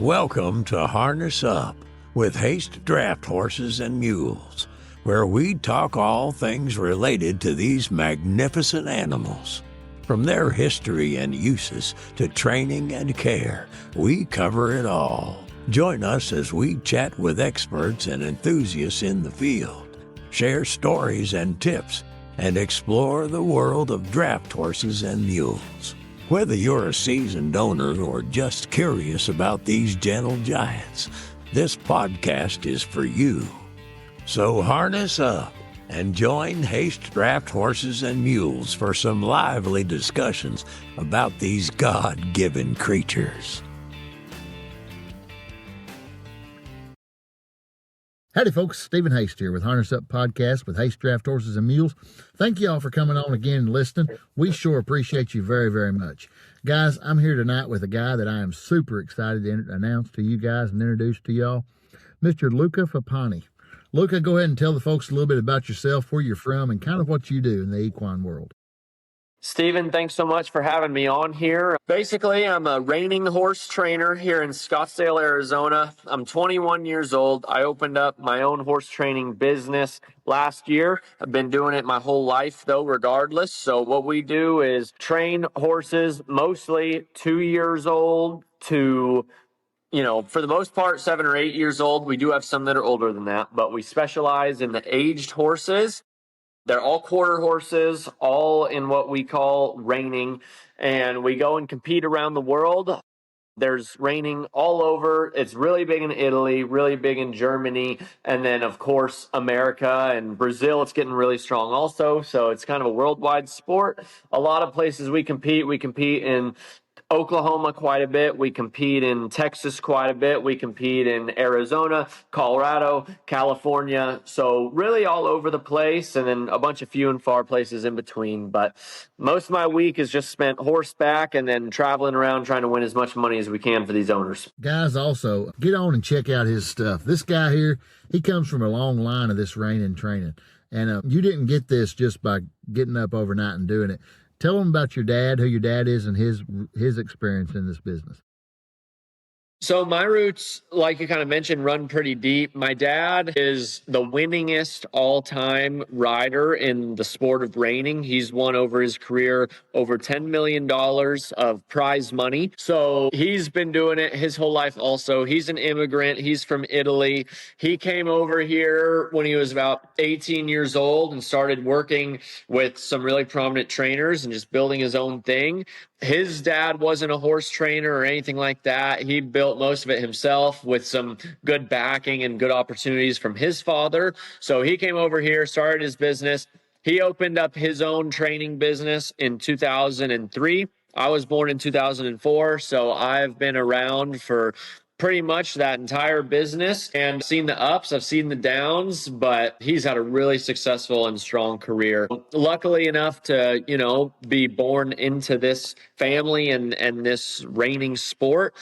Welcome to Harness Up with Haste Draft Horses and Mules, where we talk all things related to these magnificent animals. From their history and uses to training and care, we cover it all. Join us as we chat with experts and enthusiasts in the field, share stories and tips, and explore the world of draft horses and mules. Whether you're a seasoned owner or just curious about these gentle giants, this podcast is for you. So harness up and join Haste Draft Horses and Mules for some lively discussions about these God-given creatures. Howdy, folks. Stephen Haste here with Harness Up Podcast with Haste Draft Horses and Mules. Thank you all for coming on again and listening. We sure appreciate you very, very much. Guys, I'm here tonight with a guy that I am super excited to announce to you guys and introduce to y'all, Mr. Luca Fappani. Luca, go ahead and tell the folks a little bit about yourself, where you're from, and kind of what you do in the equine world. Stephen, thanks so much for having me on here. Basically, I'm a reining horse trainer here in Scottsdale, Arizona. I'm 21 years old. I opened up my own horse training business last year. I've been doing it my whole life, though, regardless. So what we do is train horses, mostly 2 years old to, for the most part, 7 or 8 years old. We do have some that are older than that, but we specialize in the aged horses. They're all quarter horses, all in what we call reining, and we go and compete around the world. There's reining all over. It's really big in Italy, really big in Germany, and then, of course, America and Brazil. It's getting really strong also, so it's kind of a worldwide sport. A lot of places we compete in Oklahoma quite a bit. We compete in Texas quite a bit. We compete in Arizona, Colorado, California. So really all over the place, and then a bunch of few and far places in between. But most of my week is just spent horseback and then traveling around trying to win as much money as we can for these owners. Guys, also, get on and check out his stuff. This guy here, he comes from a long line of this reining training. And you didn't get this just by getting up overnight and doing it. Tell them about your dad, who your dad is, and his experience in this business. So my roots, like you kind of mentioned, run pretty deep. My dad is the winningest all-time rider in the sport of reining. He's won over his career over $10 million of prize money. So he's been doing it his whole life also. He's an immigrant. He's from Italy. He came over here when he was about 18 years old and started working with some really prominent trainers and just building his own thing. His dad wasn't a horse trainer or anything like that. He built most of it himself with some good backing and good opportunities from his father. So he came over here, started his business. He opened up his own training business in 2003. I was born in 2004, so I've been around for pretty much that entire business and seen the ups, I've seen the downs, but he's had a really successful and strong career. Luckily enough to, be born into this family and this reining sport.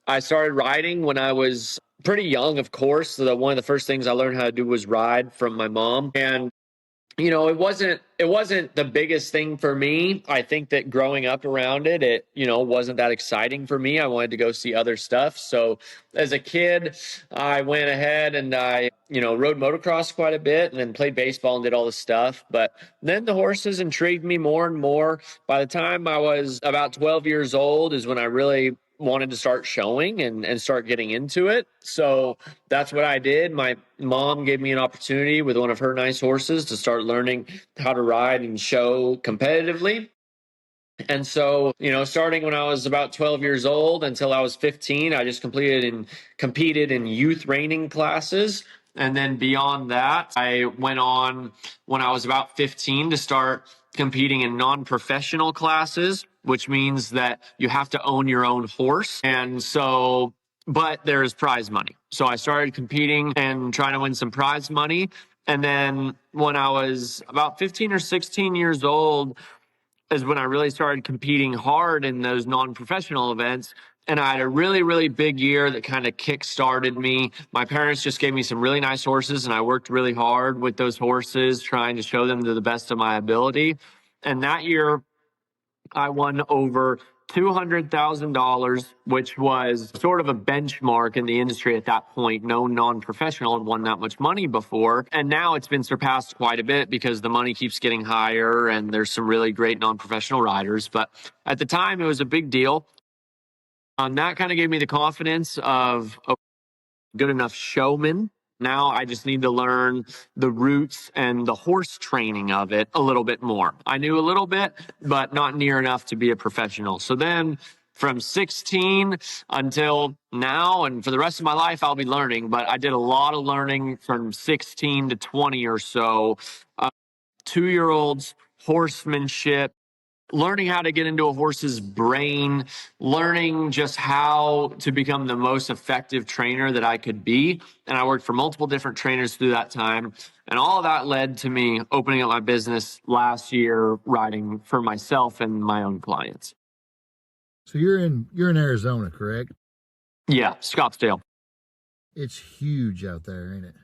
I started riding when I was pretty young, of course. So one of the first things I learned how to do was ride from my mom. And it wasn't the biggest thing for me. I think that growing up around it, wasn't that exciting for me. I wanted to go see other stuff. So as a kid, I went ahead and I, rode motocross quite a bit and then played baseball and did all this stuff. But then the horses intrigued me more and more. By the time I was about 12 years old is when I really wanted to start showing and start getting into it. So that's what I did. My mom gave me an opportunity with one of her nice horses to start learning how to ride and show competitively. And so, starting when I was about 12 years old until I was 15, I just competed in youth reining classes. And then beyond that, I went on when I was about 15 to start competing in non-professional classes, which means that you have to own your own horse. And so, but there's prize money. So I started competing and trying to win some prize money. And then when I was about 15 or 16 years old is when I really started competing hard in those non-professional events. And I had a really, really big year that kind of kick-started me. My parents just gave me some really nice horses, and I worked really hard with those horses, trying to show them to the best of my ability. And that year, I won over $200,000, which was sort of a benchmark in the industry at that point. No non-professional had won that much money before. And now it's been surpassed quite a bit because the money keeps getting higher and there's some really great non-professional riders. But at the time, it was a big deal. That kind of gave me the confidence of a good enough showman. Now I just need to learn the roots and the horse training of it a little bit more. I knew a little bit, but not near enough to be a professional. So then from 16 until now, and for the rest of my life, I'll be learning, but I did a lot of learning from 16 to 20 or so. 2-year-olds, horsemanship, learning how to get into a horse's brain, learning just how to become the most effective trainer that I could be. And I worked for multiple different trainers through that time. And all of that led to me opening up my business last year, riding for myself and my own clients. So you're in Arizona, correct? Yeah, Scottsdale. It's huge out there, ain't it?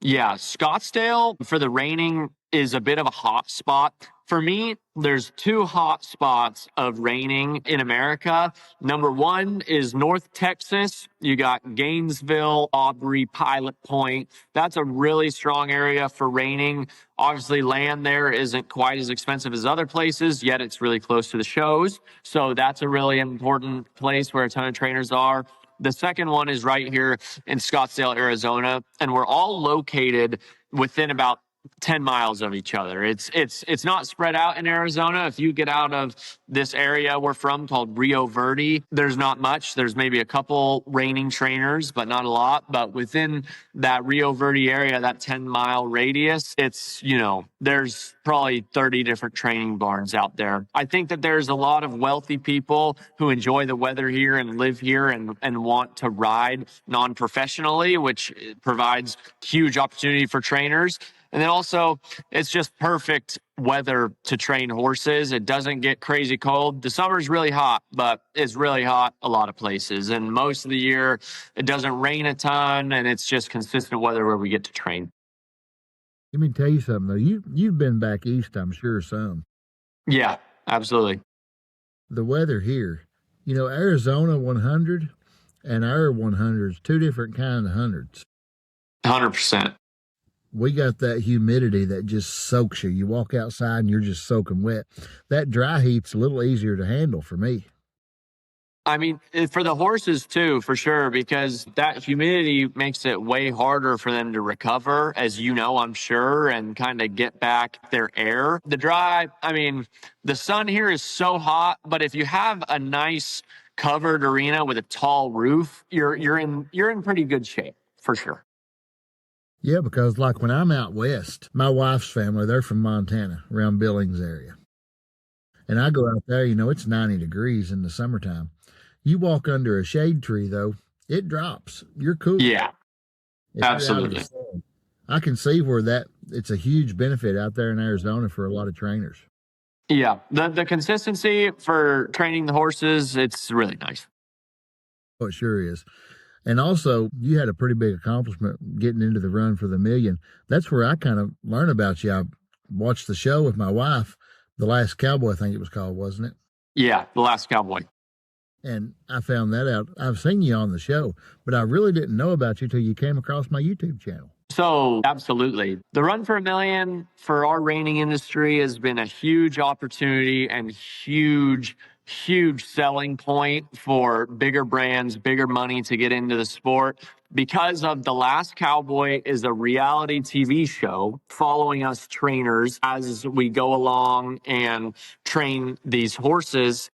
Yeah, Scottsdale for the reining is a bit of a hot spot. For me, there's 2 hot spots of reining in America. Number 1 is North Texas. You got Gainesville, Aubrey, Pilot Point. That's a really strong area for reining. Obviously, land there isn't quite as expensive as other places, yet it's really close to the shows. So that's a really important place where a ton of trainers are. The second one is right here in Scottsdale, Arizona, and we're all located within about 10 miles of each other. It's not spread out in Arizona. If you get out of this area we're from called Rio Verde, there's not much. There's maybe a couple reining trainers, but not a lot. But within that Rio Verde area, that 10-mile radius, it's, there's probably 30 different training barns out there. I think that there's a lot of wealthy people who enjoy the weather here and live here and want to ride non-professionally, which provides huge opportunity for trainers. And then also, it's just perfect weather to train horses. It doesn't get crazy cold. The summer's really hot, but it's really hot a lot of places. And most of the year, it doesn't rain a ton, and it's just consistent weather where we get to train. Let me tell you something, though. You've been back east, I'm sure, some. Yeah, absolutely. The weather here, Arizona 100 and our 100s, 2 different kinds of hundreds. 100%. We got that humidity that just soaks you. You walk outside and you're just soaking wet. That dry heat's a little easier to handle for me. I mean, for the horses too, for sure, because that humidity makes it way harder for them to recover, as you know, I'm sure, and kind of get back their air. The dry, the sun here is so hot, but if you have a nice covered arena with a tall roof, you're in pretty good shape, for sure. Yeah, because like when I'm out west, my wife's family, they're from Montana, around Billings area. And I go out there, it's 90 degrees in the summertime. You walk under a shade tree, though, it drops. You're cool. Yeah, absolutely. I can see where it's a huge benefit out there in Arizona for a lot of trainers. Yeah, the consistency for training the horses, it's really nice. Oh, it sure is. And also, you had a pretty big accomplishment getting into the Run for the Million. That's where I kind of learned about you. I watched the show with my wife, The Last Cowboy, I think it was called, wasn't it? Yeah, The Last Cowboy. And I found that out. I've seen you on the show, but I really didn't know about you till you came across my YouTube channel. So, absolutely. The Run for a Million for our reining industry has been a huge opportunity and huge selling point for bigger brands, bigger money to get into the sport. Because of The Last Cowboy is a reality TV show following us trainers as we go along and train these horses,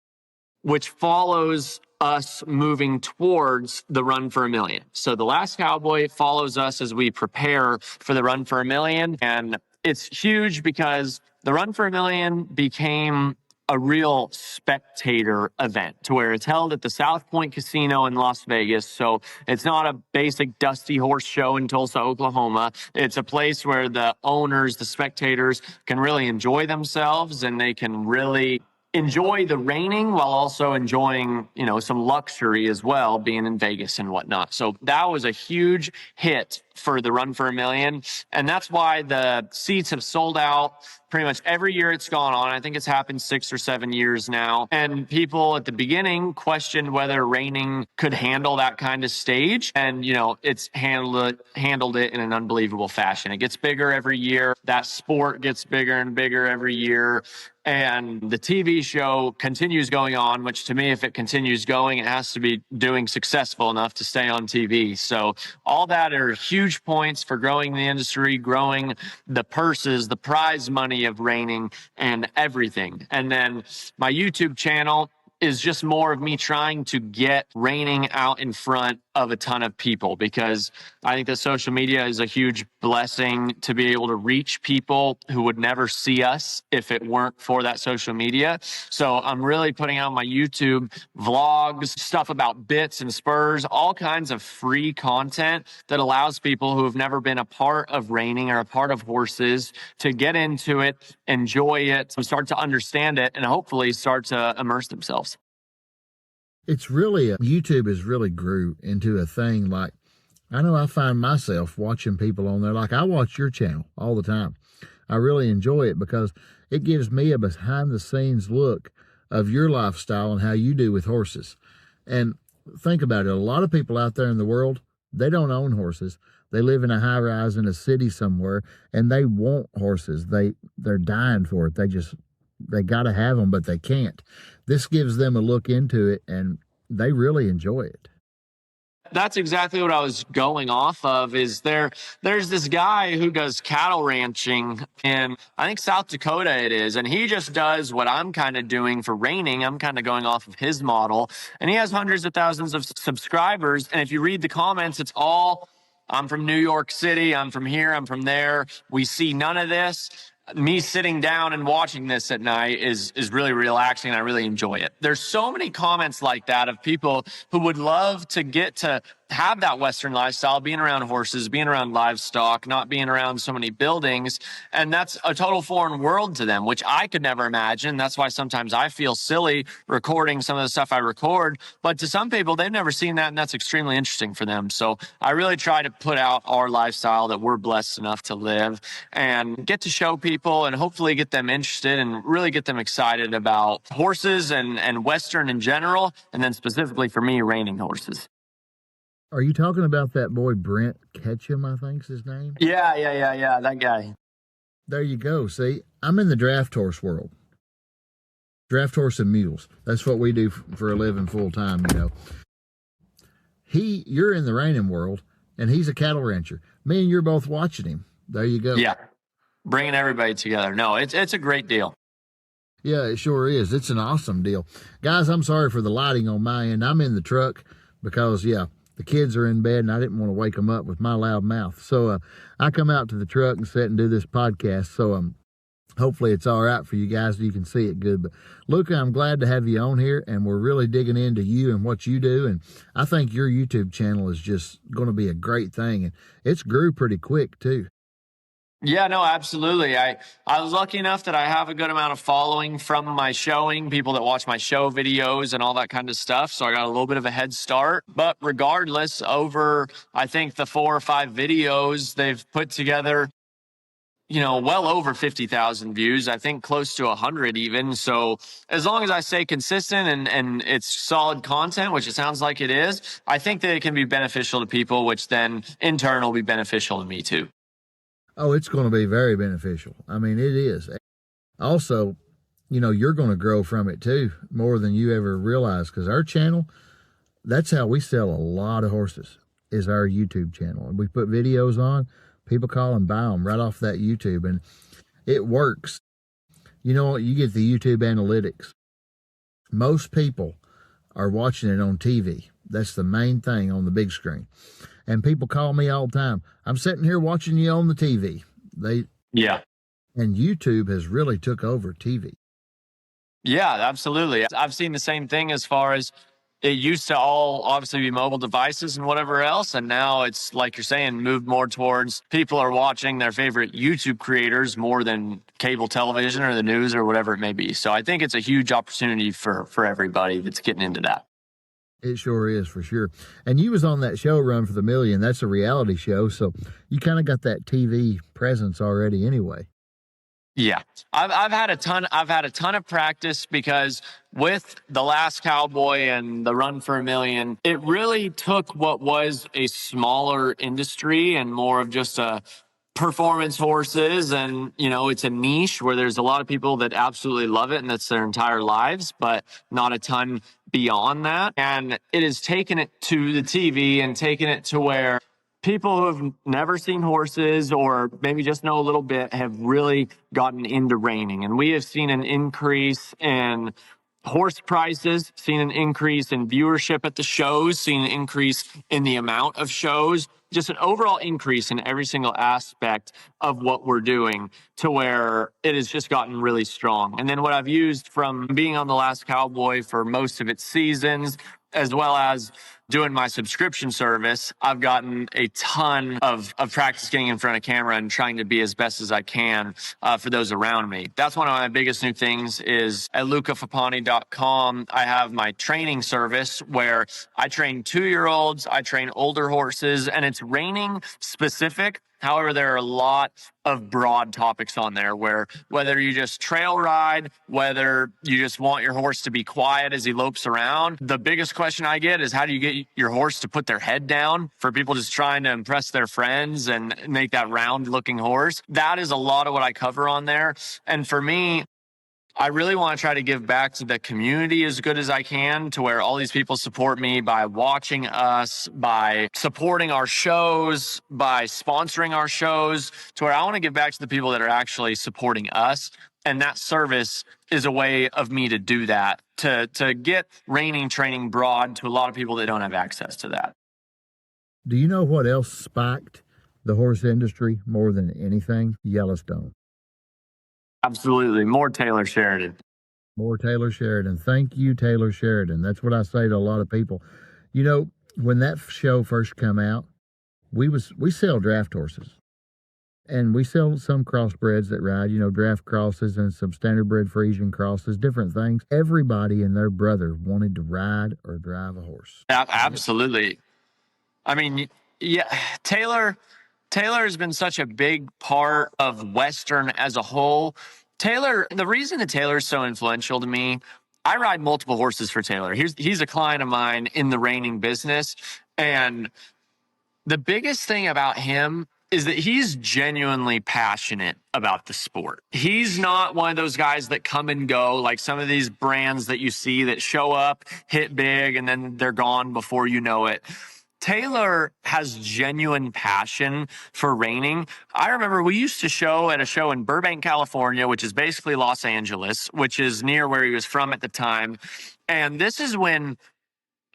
which follows us moving towards the Run for a Million. So The Last Cowboy follows us as we prepare for the Run for a Million. And it's huge because the Run for a Million became a real spectator event to where it's held at the South Point Casino in Las Vegas. So it's not a basic dusty horse show in Tulsa, Oklahoma. It's a place where the owners, the spectators can really enjoy themselves and they can really enjoy the reining while also enjoying, some luxury as well, being in Vegas and whatnot. So that was a huge hit for the Run for a Million. And that's why the seats have sold out pretty much every year it's gone on. I think it's happened 6 or 7 years now. And people at the beginning questioned whether reining could handle that kind of stage. And, it's handled it in an unbelievable fashion. It gets bigger every year. That sport gets bigger and bigger every year. And the TV show continues going on, which to me, if it continues going, it has to be doing successful enough to stay on TV. So all that are huge points for growing the industry, growing the purses, the prize money of reining and everything. And then my YouTube channel is just more of me trying to get reining out in front of a ton of people, because I think that social media is a huge blessing to be able to reach people who would never see us if it weren't for that social media. So I'm really putting out my YouTube vlogs, stuff about bits and spurs, all kinds of free content that allows people who have never been a part of reining or a part of horses to get into it, enjoy it, start to understand it, and hopefully start to immerse themselves. It's really, YouTube has really grew into a thing. Like, I know I find myself watching people on there. Like, I watch your channel all the time. I really enjoy it because it gives me a behind the scenes look of your lifestyle and how you do with horses. And think about it. A lot of people out there in the world, they don't own horses. They live in a high rise in a city somewhere and they want horses. They're dying for it. They got to have them, but they can't. This gives them a look into it, and they really enjoy it. That's exactly what I was going off of. There's this guy who does cattle ranching in, I think, South Dakota it is. And he just does what I'm kind of doing for reining. I'm kind of going off of his model. And he has hundreds of thousands of subscribers. And if you read the comments, it's all, I'm from New York City. I'm from here. I'm from there. We see none of this. Me sitting down and watching this at night is really relaxing. I really enjoy it. There's so many comments like that of people who would love to get to have that Western lifestyle, being around horses, being around livestock, not being around so many buildings. And that's a total foreign world to them, which I could never imagine. That's why sometimes I feel silly recording some of the stuff I record. But to some people, they've never seen that, and that's extremely interesting for them. So I really try to put out our lifestyle that we're blessed enough to live and get to show people and hopefully get them interested and really get them excited about horses and Western in general, and then specifically for me, reining horses. Are you talking about that boy Brent Ketchum, I think's his name? Yeah, that guy. There you go. See, I'm in the draft horse world. Draft horse and mules. That's what we do for a living full time, You're in the reining world, and he's a cattle rancher. Me and you're both watching him. There you go. Yeah, bringing everybody together. No, it's a great deal. Yeah, it sure is. It's an awesome deal. Guys, I'm sorry for the lighting on my end. I'm in the truck because, the kids are in bed and I didn't want to wake them up with my loud mouth. So I come out to the truck and sit and do this podcast. So hopefully it's all right for you guys. You can see it good. But Luca, I'm glad to have you on here, and we're really digging into you and what you do. And I think your YouTube channel is just going to be a great thing. And it's grew pretty quick too. Yeah, no, absolutely. I was lucky enough that I have a good amount of following from my showing, people that watch my show videos and all that kind of stuff. So I got a little bit of a head start. But regardless, over, I think, the 4 or 5 videos, they've put together, well over 50,000 views, I think close to 100 even. So as long as I stay consistent and it's solid content, which it sounds like it is, I think that it can be beneficial to people, which then in turn will be beneficial to me too. Oh, it's going to be very beneficial. I mean, it is. Also, you're going to grow from it too, more than you ever realize, because our channel, that's how we sell a lot of horses, is our YouTube channel. And we put videos on, people call and buy them right off that YouTube, and it works. You get the YouTube analytics. Most people are watching it on TV. That's the main thing on the big screen. And people call me all the time. I'm sitting here watching you on the TV. And YouTube has really took over TV. Yeah, absolutely. I've seen the same thing as far as it used to all obviously be mobile devices and whatever else. And now it's, like you're saying, moved more towards people are watching their favorite YouTube creators more than cable television or the news or whatever it may be. So I think it's a huge opportunity for everybody that's getting into that. It sure is, for sure. And you was on that show, Run for the Million. That's a reality show, so you kind of got that TV presence already anyway. Yeah, I've had a ton of practice because with The Last Cowboy and the Run for a Million, it really took what was a smaller industry and more of just a performance horses, and it's a niche where there's a lot of people that absolutely love it and that's their entire lives, but not a ton beyond that. And it has taken it to the TV and taken it to where people who have never seen horses or maybe just know a little bit have really gotten into reining. And we have seen an increase in horse prices, seen an increase in viewership at the shows, seen an increase in the amount of shows, just an overall increase in every single aspect of what we're doing, to where it has just gotten really strong. And then what I've used from being on The Last Cowboy for most of its seasons, as well as doing my subscription service, I've gotten a ton of practice getting in front of camera and trying to be as best as I can for those around me. That's one of my biggest new things is at lucafappani.com. I have my training service where I train 2-year-olds, I train older horses, and it's reining specific. However, there are a lot of broad topics on there where whether you just trail ride, whether you just want your horse to be quiet as he lopes around, the biggest question I get is how do you get your horse to put their head down for people just trying to impress their friends and make that round looking horse? That is a lot of what I cover on there. And for me, I really want to try to give back to the community as good as I can, to where all these people support me by watching us, by supporting our shows, by sponsoring our shows, to where I want to give back to the people that are actually supporting us. And that service is a way of me to do that, to get reining training broad to a lot of people that don't have access to that. Do you know what else spiked the horse industry more than anything? Yellowstone. Absolutely. More Taylor Sheridan. More Taylor Sheridan. Thank you, Taylor Sheridan. That's what I say to a lot of people. When that show first come out, we sell draft horses. And we sell some crossbreds that ride, draft crosses and some standardbred Frisian crosses, different things. Everybody and their brother wanted to ride or drive a horse. Absolutely. I mean, yeah, Taylor has been such a big part of Western as a whole. The reason that Taylor is so influential to me, I ride multiple horses for Taylor. He's a client of mine in the reining business. And the biggest thing about him is that he's genuinely passionate about the sport. He's not one of those guys that come and go like some of these brands that you see that show up, hit big, and then they're gone before you know it. Taylor has genuine passion for reining. I remember we used to show at a show in Burbank, California, which is basically Los Angeles, which is near where he was from at the time. And this is when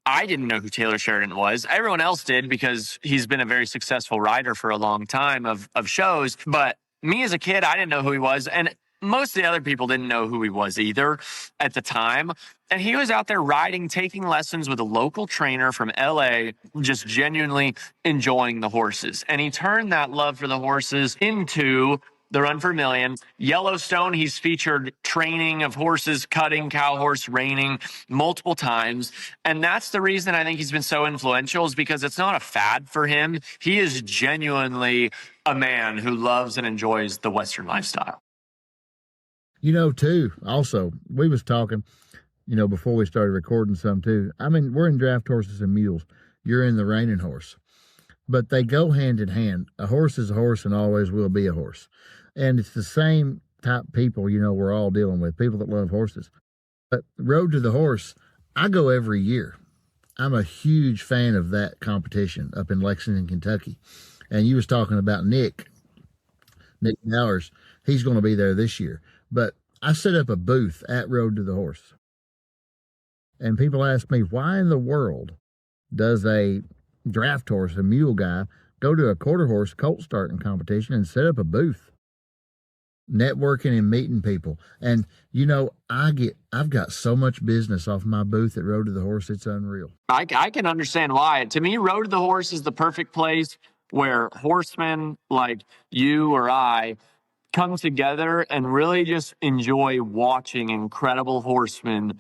I didn't know who Taylor Sheridan was. Everyone else did because he's been a very successful rider for a long time of shows. But me as a kid, I didn't know who he was. And most of the other people didn't know who he was either at the time. And he was out there riding, taking lessons with a local trainer from LA, just genuinely enjoying the horses. And he turned that love for the horses into the Run for a Million. Yellowstone, he's featured training of horses, cutting, cow horse, reining multiple times. And that's the reason I think he's been so influential, is because it's not a fad for him. He is genuinely a man who loves and enjoys the Western lifestyle. Too, also, we was talking, before we started recording some too. I mean, we're in draft horses and mules. You're in the reining horse. But they go hand in hand. A horse is a horse and always will be a horse. And it's the same type people, we're all dealing with, people that love horses. But Road to the Horse, I go every year. I'm a huge fan of that competition up in Lexington, Kentucky. And you was talking about Nick Bowers. He's going to be there this year. But I set up a booth at Road to the Horse. And people ask me, why in the world does a draft horse, a mule guy, go to a quarter horse colt starting competition and set up a booth? Networking and meeting people. And I've got so much business off my booth at Road to the Horse, it's unreal. I can understand why. To me, Road to the Horse is the perfect place where horsemen like you or I come together and really just enjoy watching incredible horsemen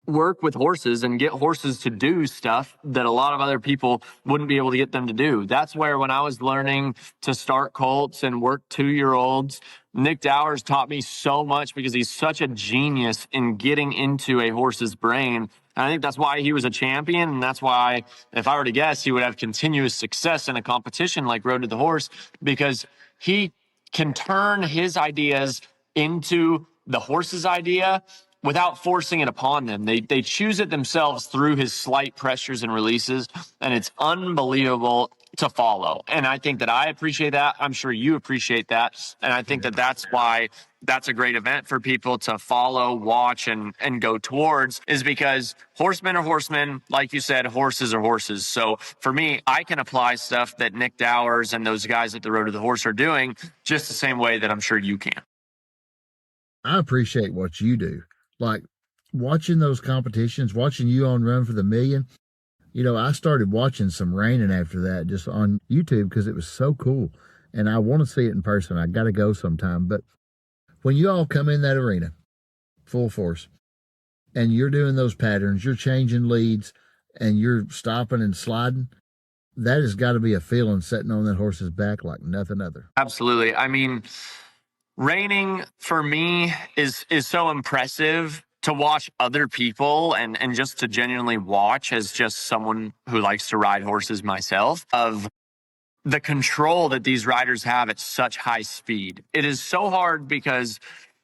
work with horses and get horses to do stuff that a lot of other people wouldn't be able to get them to do. That's where when I was learning to start colts and work 2-year-olds, Nick Dowers taught me so much because he's such a genius in getting into a horse's brain. And I think that's why he was a champion. And that's why, if I were to guess, he would have continuous success in a competition like Road to the Horse, because he can turn his ideas into the horse's idea without forcing it upon them. They choose it themselves through his slight pressures and releases, and it's unbelievable to follow. And I think that I appreciate that. I'm sure you appreciate that. And I think that that's why that's a great event for people to follow, watch, and go towards, is because horsemen are horsemen. Like you said, horses are horses. So for me, I can apply stuff that Nick Dowers and those guys at the Road to the Horse are doing just the same way that I'm sure you can. I appreciate what you do. Like watching those competitions, watching you on Run for the Million. You know, I started watching some reining after that just on YouTube because it was so cool. And I want to see it in person. I got to go sometime. But when you all come in that arena, full force, and you're doing those patterns, you're changing leads, and you're stopping and sliding, that has got to be a feeling sitting on that horse's back like nothing other. Absolutely. I mean, reining for me is so impressive to watch other people and just to genuinely watch as just someone who likes to ride horses myself, of the control that these riders have at such high speed. It is so hard because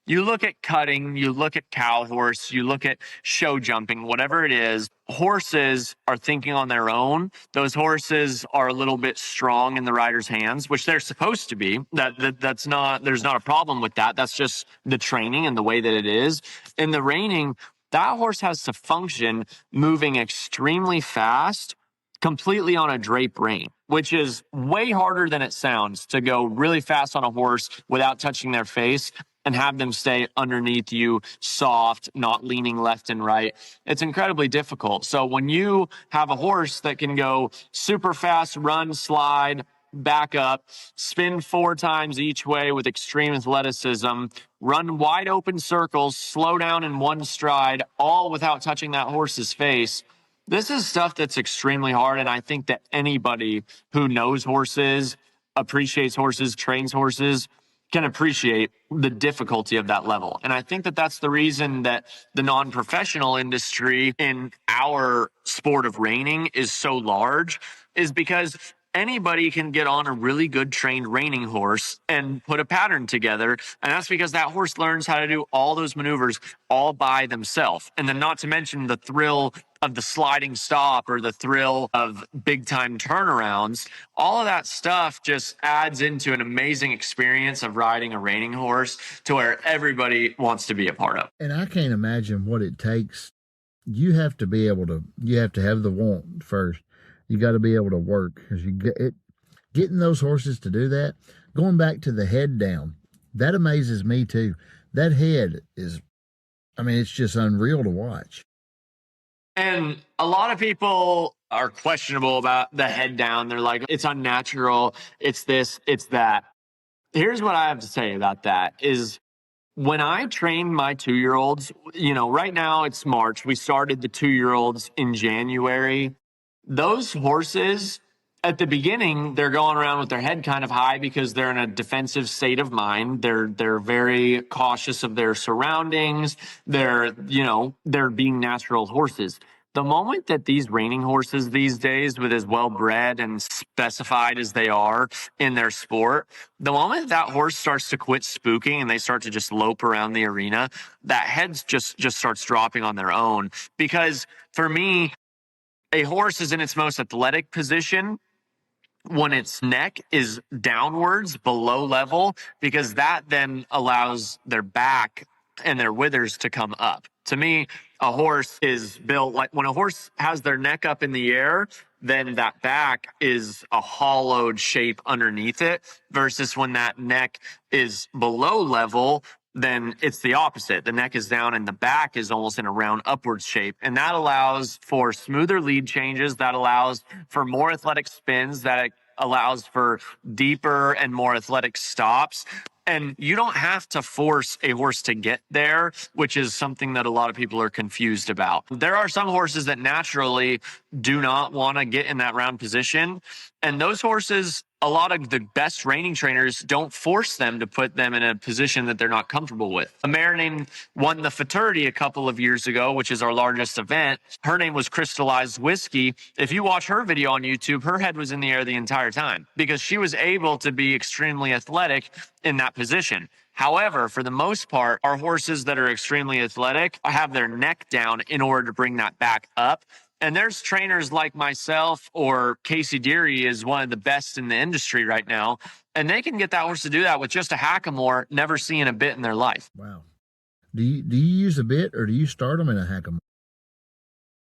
you look at cutting, you look at cow horse, you look at show jumping, whatever it is, horses are thinking on their own. Those horses are a little bit strong in the rider's hands, which they're supposed to be. That's not, there's not a problem with that. That's just the training and the way that it is. In the reining, that horse has to function moving extremely fast, completely on a drape rein, which is way harder than it sounds to go really fast on a horse without touching their face and have them stay underneath you, soft, not leaning left and right. It's incredibly difficult. So when you have a horse that can go super fast, run, slide, back up, spin 4 times each way with extreme athleticism, run wide open circles, slow down in one stride, all without touching that horse's face, this is stuff that's extremely hard. And I think that anybody who knows horses, appreciates horses, trains horses, can appreciate the difficulty of that level. And I think that that's the reason that the non-professional industry in our sport of reining is so large, is because anybody can get on a really good trained reining horse and put a pattern together. And that's because that horse learns how to do all those maneuvers all by themselves. And then not to mention the thrill of the sliding stop or the thrill of big time turnarounds. All of that stuff just adds into an amazing experience of riding a reining horse to where everybody wants to be a part of. And I can't imagine what it takes. You have to be able to, you have to have the want first. You got to be able to work, because you get it, getting those horses to do that. Going back to the head down, that amazes me too. That head is, I mean, it's just unreal to watch. And a lot of people are questionable about the head down. They're like, it's unnatural. It's this, it's that. Here's what I have to say about that is, when I train my 2-year-olds, you know, right now it's March. We started the 2-year-olds in January. Those horses, at the beginning, they're going around with their head kind of high because they're in a defensive state of mind. They're very cautious of their surroundings. They're being natural horses. The moment that these reining horses these days, with as well bred and specified as they are in their sport, the moment that horse starts to quit spooking and they start to just lope around the arena, that head just starts dropping on their own. Because for me, a horse is in its most athletic position when its neck is downwards below level, because that then allows their back and their withers to come up. To me, a horse is built like, when a horse has their neck up in the air, then that back is a hollowed shape underneath it, versus when that neck is below level, then it's the opposite. The neck is down and the back is almost in a round upward shape. And that allows for smoother lead changes. That allows for more athletic spins. That allows for deeper and more athletic stops. And you don't have to force a horse to get there, which is something that a lot of people are confused about. There are some horses that naturally do not want to get in that round position. And those horses, a lot of the best reining trainers don't force them to put them in a position that they're not comfortable with. A mare named won the Futurity a couple of years ago, which is our largest event. Her name was Crystallized Whiskey. If you watch her video on YouTube, her head was in the air the entire time because she was able to be extremely athletic in that position. However, for the most part, our horses that are extremely athletic have their neck down in order to bring that back up. And there's trainers like myself, or Casey Deary is one of the best in the industry right now. And they can get that horse to do that with just a hackamore, never seeing a bit in their life. Wow. Do you use a bit, or do you start them in a hackamore?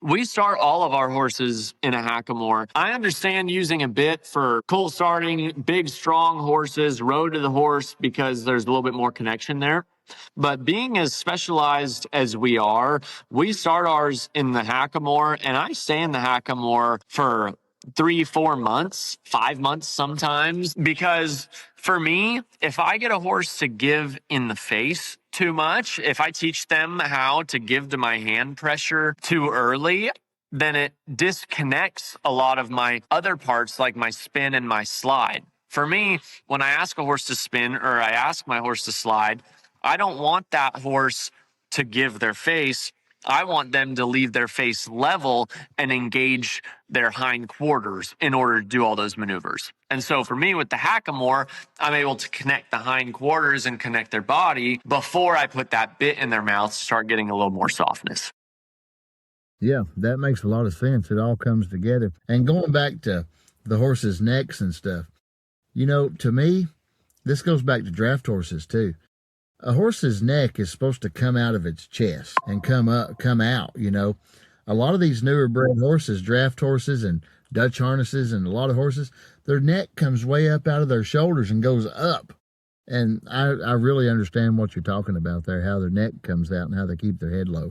We start all of our horses in a hackamore. I understand using a bit for colt starting, big, strong horses, road to the horse, because there's a little bit more connection there. But being as specialized as we are, we start ours in the hackamore, and I stay in the hackamore for 3-4 months, 5 months sometimes, because for me, if I get a horse to give in the face too much, if I teach them how to give to my hand pressure too early, then it disconnects a lot of my other parts like my spin and my slide. For me, when I ask a horse to spin or I ask my horse to slide, I don't want that horse to give their face. I want them to leave their face level and engage their hind quarters in order to do all those maneuvers. And so for me with the hackamore, I'm able to connect the hind quarters and connect their body before I put that bit in their mouth to start getting a little more softness. Yeah, that makes a lot of sense. It all comes together. And going back to the horses' necks and stuff, you know, to me, this goes back to draft horses too. A horse's neck is supposed to come out of its chest and come out, you know. A lot of these newer bred horses, draft horses and Dutch harnesses and a lot of horses, their neck comes way up out of their shoulders and goes up. And I really understand what you're talking about there, how their neck comes out and how they keep their head low.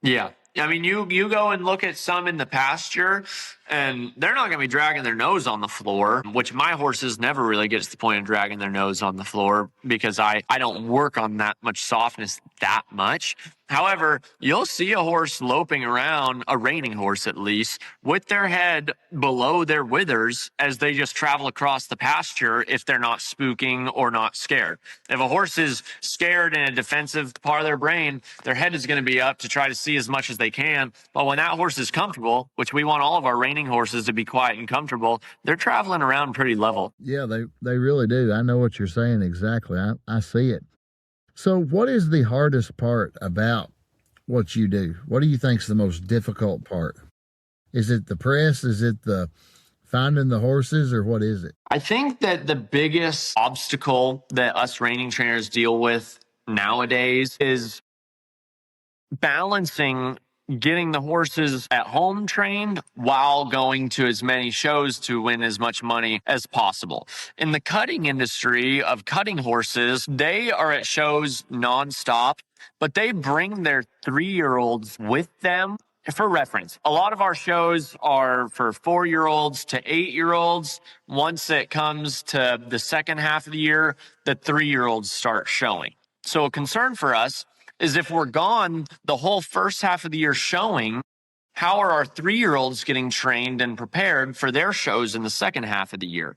Yeah. I mean, you go and look at some in the pasture, and they're not going to be dragging their nose on the floor, which my horses never really get to the point of dragging their nose on the floor because I don't work on that much softness that much. However, you'll see a horse loping around, a reining horse at least, with their head below their withers as they just travel across the pasture if they're not spooking or not scared. If a horse is scared in a defensive part of their brain, their head is going to be up to try to see as much as they can. But when that horse is comfortable, which we want all of our reining horses to be quiet and comfortable, they're traveling around pretty level. Yeah, they really do. I know what you're saying exactly. I see it. So what is the hardest part about what you do? What do you think is the most difficult part? Is it the press? Is it the finding the horses, or what is it? I think that the biggest obstacle that us reining trainers deal with nowadays is balancing getting the horses at home trained while going to as many shows to win as much money as possible. In the cutting industry of cutting horses, they are at shows nonstop, but they bring their 3-year-olds with them. For reference, a lot of our shows are for 4-year-olds to 8-year-olds. Once it comes to the second half of the year, the 3-year-olds start showing. So a concern for us is if we're gone the whole first half of the year showing, how are our 3-year-olds getting trained and prepared for their shows in the second half of the year?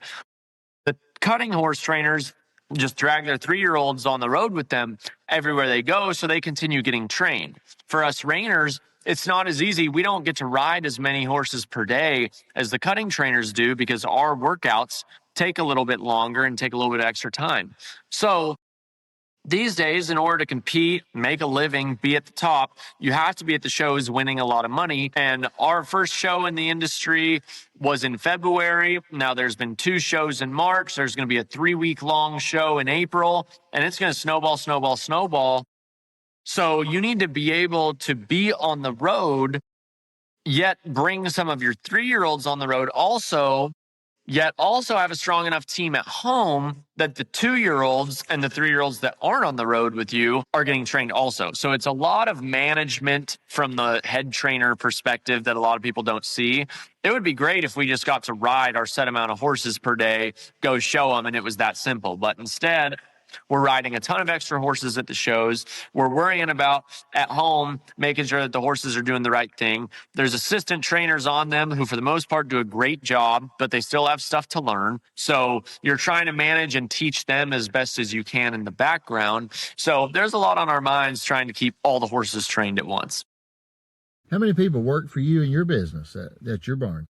The cutting horse trainers just drag their 3-year-olds on the road with them everywhere they go so they continue getting trained. For us reiners, it's not as easy. We don't get to ride as many horses per day as the cutting trainers do because our workouts take a little bit longer and take a little bit of extra time. So these days, in order to compete, make a living, be at the top, you have to be at the shows winning a lot of money. And our first show in the industry was in February. Now there's been 2 shows in March. There's going to be a 3-week-long show in April, and it's going to snowball, snowball, snowball. So you need to be able to be on the road, yet bring some of your 3-year-olds on the road also, yet also have a strong enough team at home that the 2-year-olds and the 3-year-olds that aren't on the road with you are getting trained also. So it's a lot of management from the head trainer perspective that a lot of people don't see. It would be great if we just got to ride our set amount of horses per day, go show them, and it was that simple. But instead, We're riding a ton of extra horses at the shows. We're worrying about at home, making sure that the horses are doing the right thing. There's assistant trainers on them who, for the most part, do a great job, but they still have stuff to learn. So you're trying to manage and teach them as best as you can in the background. So there's a lot on our minds trying to keep all the horses trained at once. How many people work for you in your business at your barn?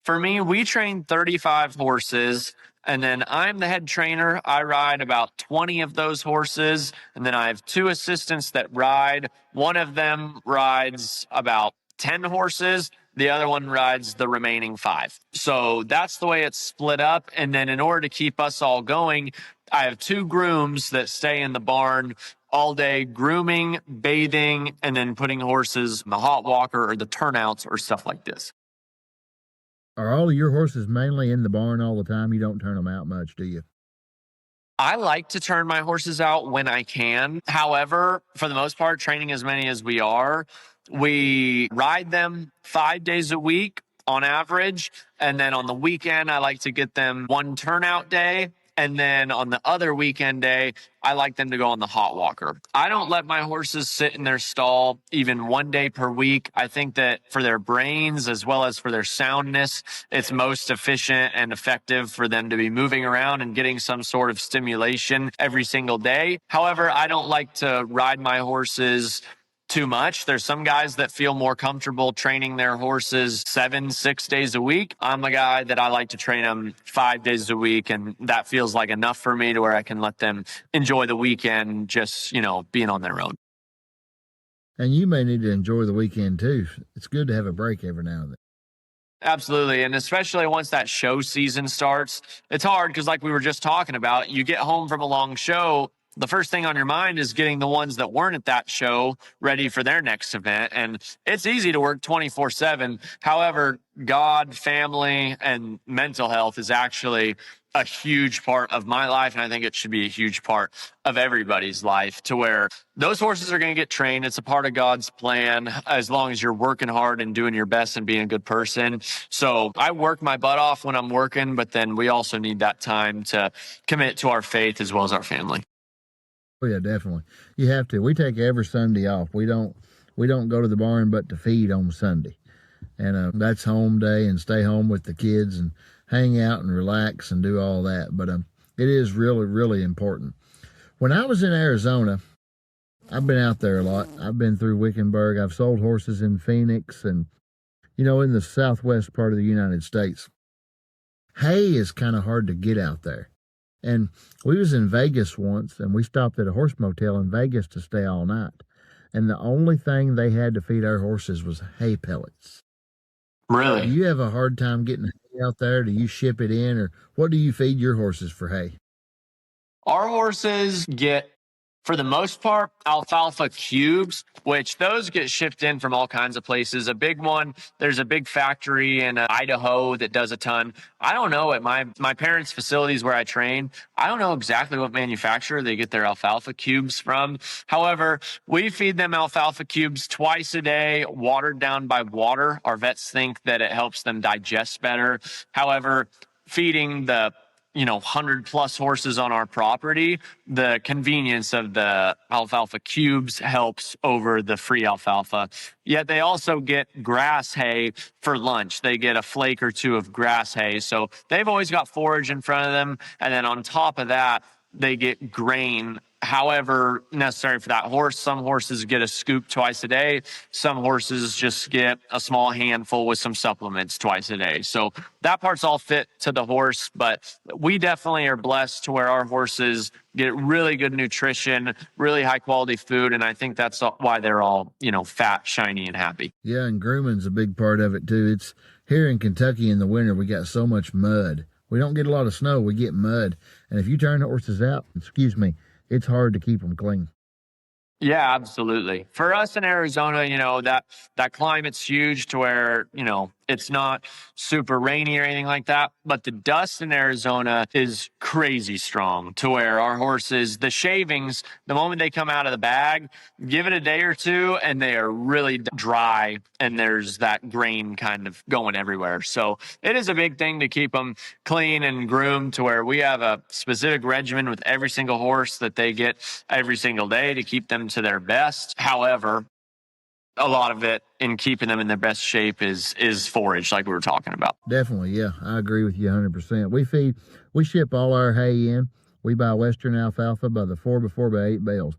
For me, we train 35 horses, and then I'm the head trainer. I ride about 20 of those horses, and then I have 2 assistants that ride. One of them rides about 10 horses. The other one rides the remaining 5. So that's the way it's split up. And then in order to keep us all going, I have 2 grooms that stay in the barn all day, grooming, bathing, and then putting horses in the hot walker or the turnouts or stuff like this. Are all of your horses mainly in the barn all the time? You don't turn them out much, do you? I like to turn my horses out when I can. However, for the most part, training as many as we are, we ride them 5 days a week on average. And then on the weekend, I like to get them 1 turnout day. And then on the other weekend day, I like them to go on the hot walker. I don't let my horses sit in their stall even 1 day per week. I think that for their brains as well as for their soundness, it's most efficient and effective for them to be moving around and getting some sort of stimulation every single day. However, I don't like to ride my horses too much. There's some guys that feel more comfortable training their horses 7-6 days a week. I'm a guy that I like to train them 5 days a week, and that feels like enough for me to where I can let them enjoy the weekend just, being on their own. And you may need to enjoy the weekend too. It's good to have a break every now and then. Absolutely. And especially once that show season starts, it's hard because like we were just talking about, you get home from a long show, the first thing on your mind is getting the ones that weren't at that show ready for their next event. And it's easy to work 24/7. However, God, family, and mental health is actually a huge part of my life. And I think it should be a huge part of everybody's life, to where those horses are going to get trained. It's a part of God's plan as long as you're working hard and doing your best and being a good person. So I work my butt off when I'm working, but then we also need that time to commit to our faith as well as our family. Oh yeah, definitely. You have to. We take every Sunday off. We don't go to the barn but to feed on Sunday, and that's home day and stay home with the kids and hang out and relax and do all that. But it is really, really important. When I was in Arizona, I've been out there a lot. I've been through Wickenburg. I've sold horses in Phoenix and in the southwest part of the United States. Hay is kind of hard to get out there. And we was in Vegas once, and we stopped at a horse motel in Vegas to stay all night. And the only thing they had to feed our horses was hay pellets. Really? Do you have a hard time getting hay out there? Do you ship it in, or what do you feed your horses for hay? Our horses get, for the most part, alfalfa cubes, which those get shipped in from all kinds of places. A big one, there's a big factory in Idaho that does a ton. I don't know, at my parents' facilities where I train, I don't know exactly what manufacturer they get their alfalfa cubes from. However, we feed them alfalfa cubes twice a day, watered down by water. Our vets think that it helps them digest better. However, feeding the 100 plus horses on our property, the convenience of the alfalfa cubes helps over the free alfalfa. Yet they also get grass hay for lunch. They get a flake or 2 of grass hay. So they've always got forage in front of them. And then on top of that, they get grain, however necessary for that horse. Some horses get a scoop twice a day. Some horses just get a small handful with some supplements twice a day. So that part's all fit to the horse, but we definitely are blessed to where our horses get really good nutrition, really high quality food. And I think that's why they're all, fat, shiny, and happy. Yeah, and grooming's a big part of it too. It's here in Kentucky in the winter, we got so much mud. We don't get a lot of snow, we get mud. And if you turn the horses out, it's hard to keep them clean. Yeah, absolutely. For us in Arizona, that climate's huge, to where, It's not super rainy or anything like that, but the dust in Arizona is crazy strong to where our horses, the shavings, the moment they come out of the bag, give it a day or two and they are really dry and there's that grain kind of going everywhere. So it is a big thing to keep them clean and groomed to where we have a specific regimen with every single horse that they get every single day to keep them to their best. However, a lot of it in keeping them in their best shape is forage, like we were talking about. Definitely, yeah, I agree with you 100%. We ship all our hay in. We buy Western alfalfa by the 4x4x8 bales.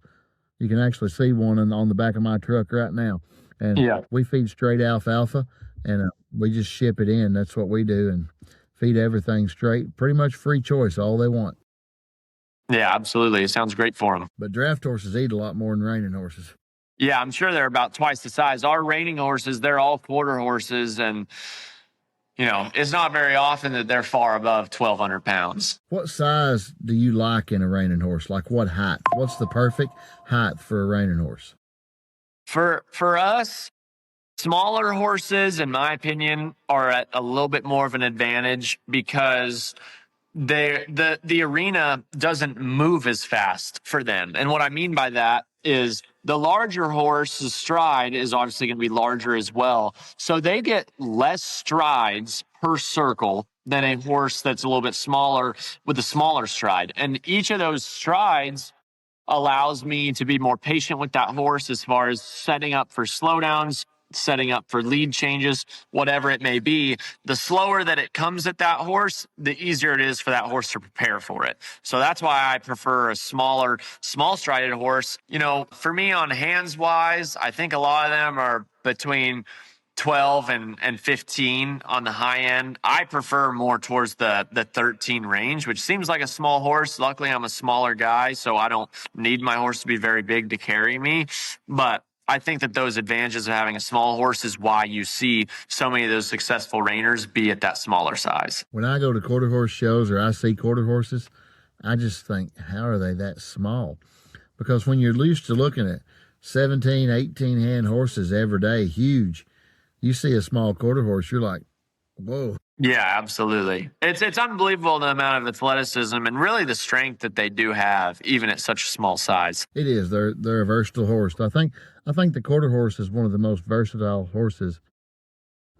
You can actually see one on the back of my truck right now. And we feed straight alfalfa, and we just ship it in. That's what we do, and feed everything straight. Pretty much free choice, all they want. Yeah, absolutely. It sounds great for them. But draft horses eat a lot more than reining horses. Yeah, I'm sure they're about twice the size. Our reining horses, they're all quarter horses, and it's not very often that they're far above 1,200 pounds. What size do you like in a reining horse? Like what height? What's the perfect height for a reining horse? For us, smaller horses, in my opinion, are at a little bit more of an advantage because the arena doesn't move as fast for them. And what I mean by that is the larger horse's stride is obviously going to be larger as well. So they get less strides per circle than a horse that's a little bit smaller with a smaller stride. And each of those strides allows me to be more patient with that horse as far as setting up for slowdowns, setting up for lead changes, whatever it may be. The slower that it comes at that horse, the easier it is for that horse to prepare for it. So that's why I prefer a small strided horse. For me on hands wise, I think a lot of them are between 12 and 15 on the high end. I prefer more towards the 13 range, which seems like a small horse. Luckily, I'm a smaller guy, so I don't need my horse to be very big to carry me. But I think that those advantages of having a small horse is why you see so many of those successful reiners be at that smaller size. When I go to quarter horse shows or I see quarter horses, I just think, how are they that small? Because when you're used to looking at 17, 18 hand horses every day, huge, you see a small quarter horse, you're like, whoa. Yeah, absolutely. It's unbelievable the amount of athleticism and really the strength that they do have, even at such a small size. It is. They're a versatile horse. I think the quarter horse is one of the most versatile horses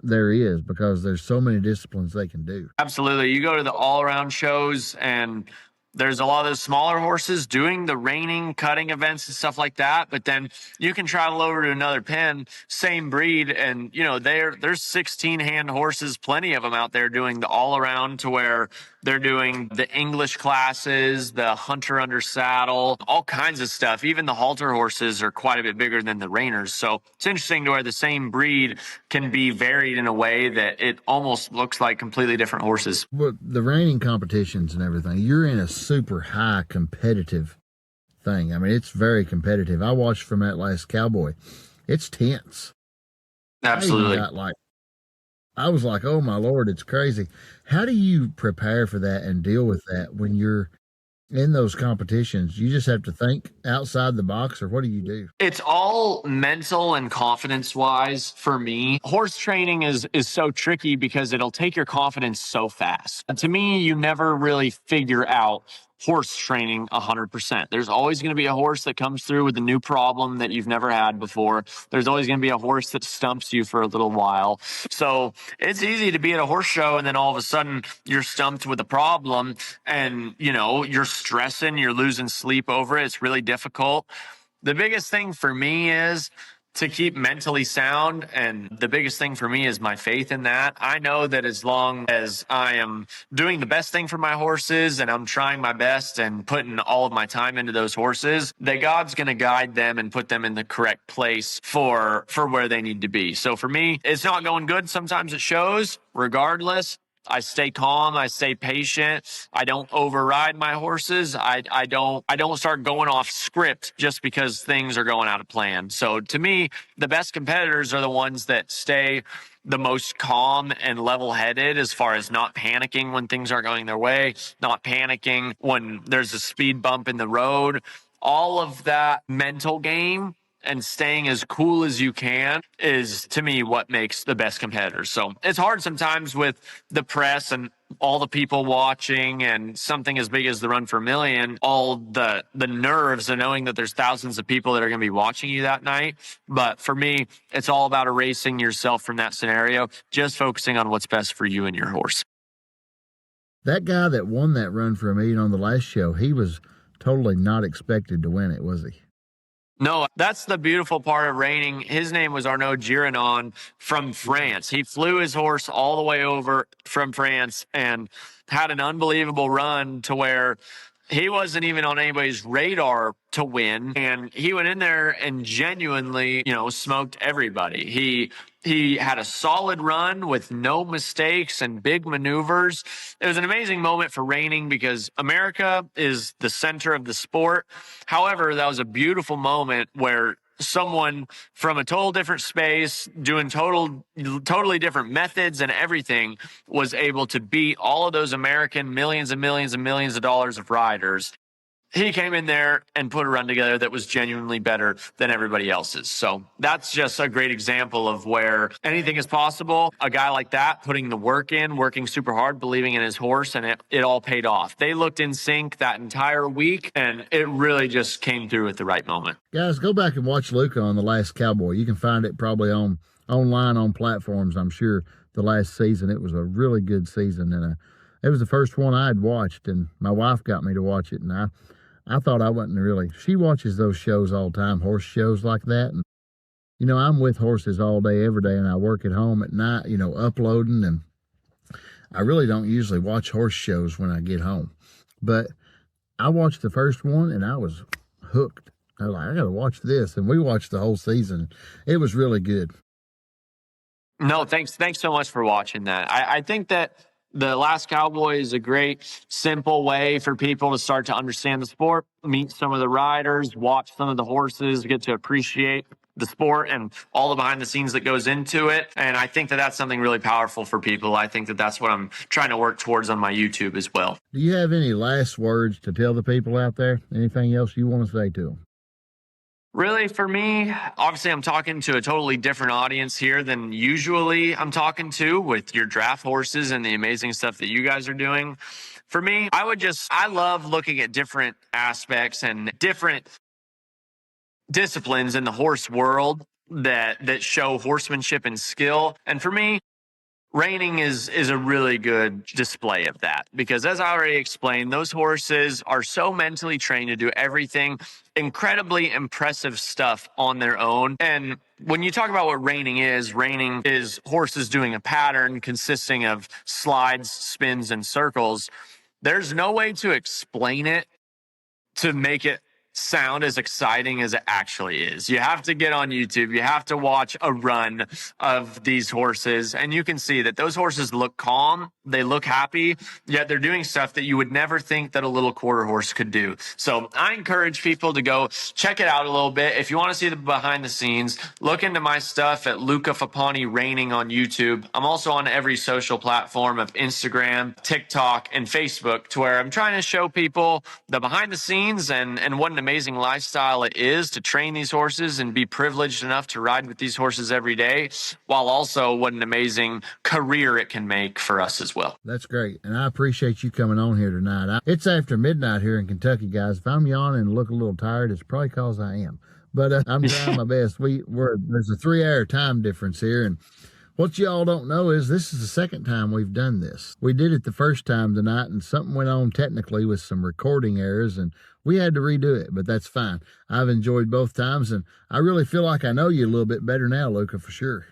there is because there's so many disciplines they can do. Absolutely. You go to the all-around shows and there's a lot of those smaller horses doing the reining, cutting events and stuff like that. But then you can travel over to another pen, same breed, and there's 16 hand horses, plenty of them out there doing the all around to where they're doing the English classes, the hunter under saddle, all kinds of stuff. Even the halter horses are quite a bit bigger than the reiners. So it's interesting to where the same breed can be varied in a way that it almost looks like completely different horses. But the reining competitions and everything, you're in a super high competitive thing. I mean, it's very competitive. I watched from that last Cowboy. It's tense. Absolutely. I was like, oh my Lord, it's crazy. How do you prepare for that and deal with that when you're in those competitions? You just have to think outside the box, or what do you do? It's all mental and confidence wise for me. Horse training is so tricky because it'll take your confidence so fast. And to me, you never really figure out horse training 100%. There's always going to be a horse that comes through with a new problem that you've never had before. There's always going to be a horse that stumps you for a little while. So it's easy to be at a horse show and then all of a sudden you're stumped with a problem and, you're stressing, you're losing sleep over it. It's really difficult. The biggest thing for me is to keep mentally sound. And the biggest thing for me is my faith in that. I know that as long as I am doing the best thing for my horses and I'm trying my best and putting all of my time into those horses, that God's going to guide them and put them in the correct place for where they need to be. So for me, it's not going good. Sometimes it shows. Regardless, I stay calm. I stay patient. I don't override my horses. I don't start going off script just because things are going out of plan. So to me, the best competitors are the ones that stay the most calm and level-headed as far as not panicking when things aren't going their way, not panicking when there's a speed bump in the road. All of that mental game and staying as cool as you can is, to me, what makes the best competitors. So it's hard sometimes with the press and all the people watching and something as big as the Run for a Million, all the nerves of knowing that there's thousands of people that are going to be watching you that night. But for me, it's all about erasing yourself from that scenario, just focusing on what's best for you and your horse. That guy that won that Run for a Million on the last show, he was totally not expected to win it, was he? No, that's the beautiful part of reining. His name was Arnaud Giranon from France. He flew his horse all the way over from France and had an unbelievable run to where he wasn't even on anybody's radar to win. And he went in there and genuinely, smoked everybody. He had a solid run with no mistakes and big maneuvers. It was an amazing moment for reining because America is the center of the sport. However, that was a beautiful moment where someone from a total different space doing totally different methods and everything was able to beat all of those American millions and millions and millions of dollars of riders. He came in there and put a run together that was genuinely better than everybody else's. So that's just a great example of where anything is possible. A guy like that, putting the work in, working super hard, believing in his horse, and it all paid off. They looked in sync that entire week, and it really just came through at the right moment. Guys, go back and watch Luca on The Last Cowboy. You can find it probably online on platforms, I'm sure, the last season. It was a really good season, and it was the first one I had watched, and my wife got me to watch it, and I thought I wasn't really. She watches those shows all the time, horse shows like that. And, I'm with horses all day, every day, and I work at home at night, uploading. And I really don't usually watch horse shows when I get home. But I watched the first one, and I was hooked. I was like, I got to watch this. And we watched the whole season. It was really good. No, thanks so much for watching that. I think that The Last Cowboy is a great, simple way for people to start to understand the sport, meet some of the riders, watch some of the horses, get to appreciate the sport and all the behind the scenes that goes into it. And I think that that's something really powerful for people. I think that that's what I'm trying to work towards on my YouTube as well. Do you have any last words to tell the people out there? Anything else you want to say to them? Really, for me, obviously, I'm talking to a totally different audience here than usually I'm talking to with your draft horses and the amazing stuff that you guys are doing. For me, I love looking at different aspects and different disciplines in the horse world that show horsemanship and skill. And for me, reining is a really good display of that because, as I already explained, those horses are so mentally trained to do everything, incredibly impressive stuff on their own. And when you talk about what reining is horses doing a pattern consisting of slides, spins, and circles. There's no way to explain it to make it sound as exciting as it actually is. You have to get on YouTube. You have to watch a run of these horses, and you can see that those horses look calm. They look happy, yet they're doing stuff that you would never think that a little quarter horse could do. So I encourage people to go check it out a little bit. If you want to see the behind the scenes, look into my stuff at Luca Fappani Reining on YouTube. I'm also on every social platform of Instagram, TikTok, and Facebook, to where I'm trying to show people the behind the scenes and what an amazing lifestyle it is to train these horses and be privileged enough to ride with these horses every day, while also what an amazing career it can make for us as well. That's great. And I appreciate you coming on here tonight. It's after midnight here in Kentucky, guys. If I'm yawning and look a little tired, it's probably because I am. But I'm trying my best. There's a 3-hour time difference here. And what y'all don't know is this is the second time we've done this. We did it the first time tonight, and something went on technically with some recording errors, and we had to redo it, but that's fine. I've enjoyed both times, and I really feel like I know you a little bit better now, Luca, for sure.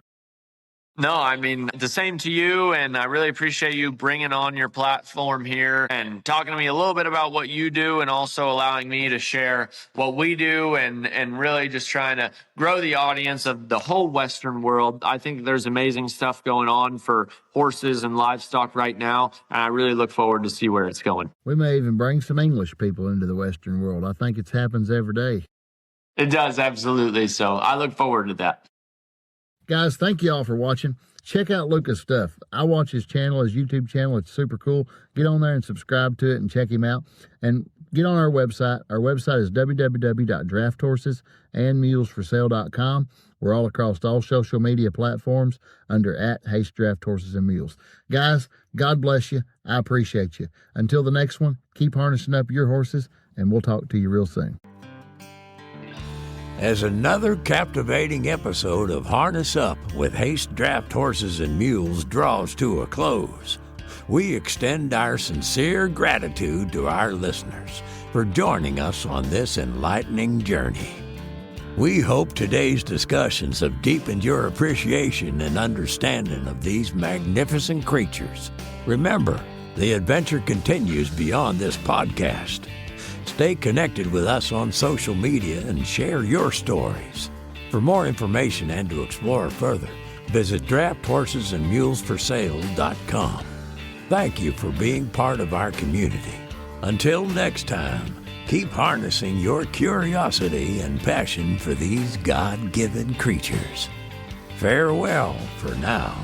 No, I mean, the same to you, and I really appreciate you bringing on your platform here and talking to me a little bit about what you do and also allowing me to share what we do and really just trying to grow the audience of the whole Western world. I think there's amazing stuff going on for horses and livestock right now, and I really look forward to see where it's going. We may even bring some English people into the Western world. I think it happens every day. It does, absolutely. So I look forward to that. Guys, thank you all for watching. Check out Luca's stuff. I watch his channel, his YouTube channel. It's super cool. Get on there and subscribe to it and check him out. And get on our website. Our website is www.drafthorsesandsmulesforsale.com. We're all across all social media platforms under @Haste Draft Horses and Mules. Guys, God bless you. I appreciate you. Until the next one, keep harnessing up your horses, and we'll talk to you real soon. As another captivating episode of Harness Up with Haste Draft Horses and Mules draws to a close, we extend our sincere gratitude to our listeners for joining us on this enlightening journey. We hope today's discussions have deepened your appreciation and understanding of these magnificent creatures. Remember, the adventure continues beyond this podcast. Stay connected with us on social media and share your stories. For more information and to explore further, visit drafthorsesandsmulesforsale.com. Thank you for being part of our community. Until next time, keep harnessing your curiosity and passion for these God-given creatures. Farewell for now.